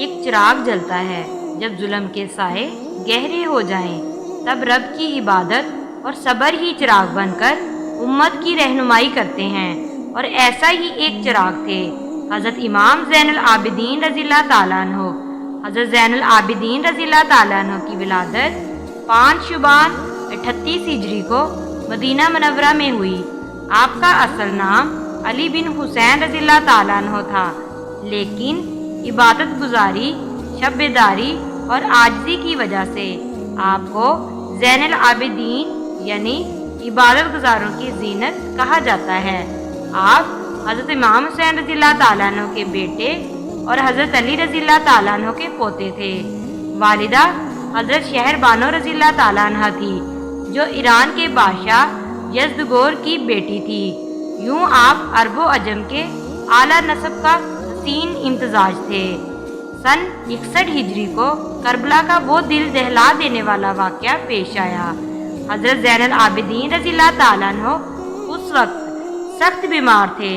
ایک چراغ جلتا ہے۔ جب ظلم کے سائے گہرے ہو جائیں تب رب کی عبادت اور صبر ہی چراغ بن کر امت کی رہنمائی کرتے ہیں، اور ایسا ہی ایک چراغ تھے حضرت امام زین العابدین رضی اللہ تعالیٰ عنہ۔ حضرت زین العابدین رضی اللہ تعالیٰ عنہ کی ولادت 5 شعبان 38 ہجری کو مدینہ منورہ میں ہوئی۔ آپ کا اصل نام علی بن حسین رضی اللہ تعالیٰ عنہ تھا، لیکن عبادت گزاری، شب بیداری اور عاجزی کی وجہ سے آپ کو زین العابدین یعنی عبادت گزاروں کی زینت کہا جاتا ہے۔ آپ حضرت امام حسین رضی اللہ تعالیٰ عنہ کے بیٹے اور حضرت علی رضی اللہ تعالیٰ عنہ کے پوتے تھے۔ والدہ حضرت شہر بانو رضی اللہ تعالیٰ عنہ تھی، جو ایران کے بادشاہ یزدگور کی بیٹی تھی۔ یوں آپ عرب و عجم کے اعلیٰ نسب کا حسین امتزاج تھے۔ سن 61 ہجری کو کربلا کا وہ دل دہلا دینے والا واقعہ پیش آیا۔ حضرت زین العابدین رضی اللہ تعالیٰ عنہ اس وقت سخت بیمار تھے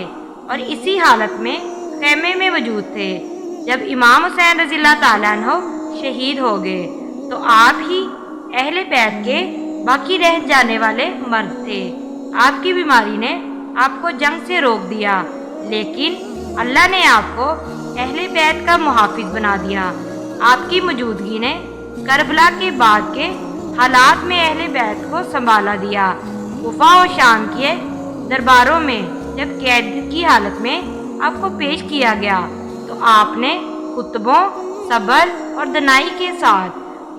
اور اسی حالت میں خیمے میں موجود تھے جب امام حسین رضی اللہ تعالیٰ عنہ شہید ہو گئے، تو آپ ہی اہل بیت کے باقی رہ جانے والے مرد تھے۔ آپ کی بیماری نے آپ کو جنگ سے روک دیا، لیکن اللہ نے آپ کو اہل بیت کا محافظ بنا دیا۔ آپ کی موجودگی نے کربلا کے بعد کے حالات میں اہل بیت کو سنبھالا دیا۔ کوفہ و شام کے درباروں میں جب قید کی حالت میں آپ کو پیش کیا گیا تو آپ نے خطبوں، صبر اور دنائی کے ساتھ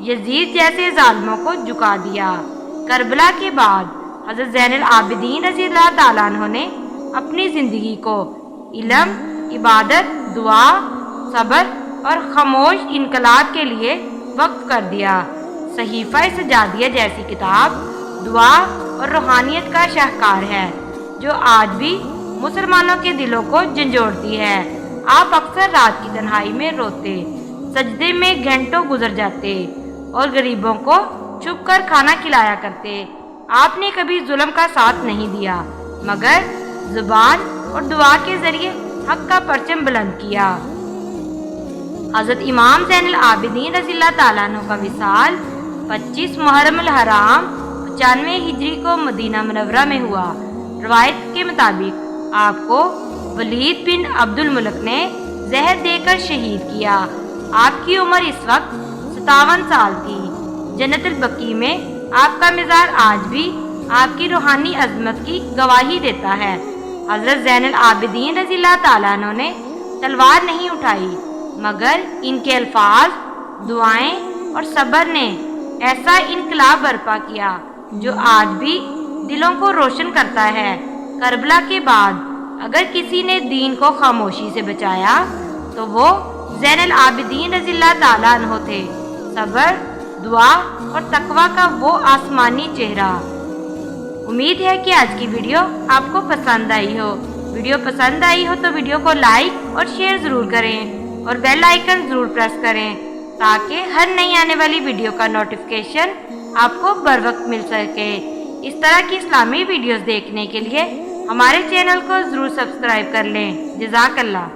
یزید جیسے ظالموں کو جھکا دیا۔ کربلا کے بعد حضرت زین العابدین رضی اللہ تعالیٰ عنہ نے اپنی زندگی کو علم، عبادت، دعا، صبر اور خاموش انقلاب کے لیے وقف کر دیا۔ صحیفہ سجادیہ جیسی کتاب دعا اور روحانیت کا شاہکار ہے، جو آج بھی مسلمانوں کے دلوں کو جھنجھوڑتی ہے۔ آپ اکثر رات کی تنہائی میں روتے، سجدے میں گھنٹوں گزر جاتے اور غریبوں کو چھپ کر کھانا کھلایا کرتے۔ آپ نے کبھی ظلم کا ساتھ نہیں دیا، مگر زبان اور دعا کے ذریعے حق کا پرچم بلند کیا۔ حضرت امام زین العابدین رضی اللہ تعالیٰ عنہ کا وصال 25 محرم الحرام 95 ہجری کو مدینہ منورہ میں ہوا۔ روایت کے مطابق آپ کو ولید بن عبد الملک نے زہر دے کر شہید کیا۔ آپ کی عمر اس وقت 57 سال تھی۔ جنت البقیع میں آپ کا مزار آج بھی آپ کی روحانی عظمت کی گواہی دیتا ہے۔ حضرت زین العابدین رضی اللہ تعالیٰ عنہ نے تلوار نہیں اٹھائی، مگر ان کے الفاظ، دعائیں اور صبر نے ایسا انقلاب برپا کیا جو آج بھی دلوں کو روشن کرتا ہے۔ کربلا کے بعد اگر کسی نے دین کو خاموشی سے بچایا تو وہ زین العابدین رضی اللہ تعالیٰ عنہ تھے۔ صبر، دعا اور تقویٰ کا وہ آسمانی چہرہ۔ امید ہے کہ آج کی ویڈیو آپ کو پسند آئی ہو۔ ویڈیو پسند آئی ہو تو ویڈیو کو لائک اور شیئر ضرور کریں اور بیل آئیکن ضرور پریس کریں تاکہ ہر نئی آنے والی ویڈیو کا نوٹیفیکیشن آپ کو بر وقت مل سکے۔ اس طرح کی اسلامی ویڈیوز دیکھنے کے لیے ہمارے چینل کو ضرور سبسکرائب کر لیں۔ جزاک اللہ۔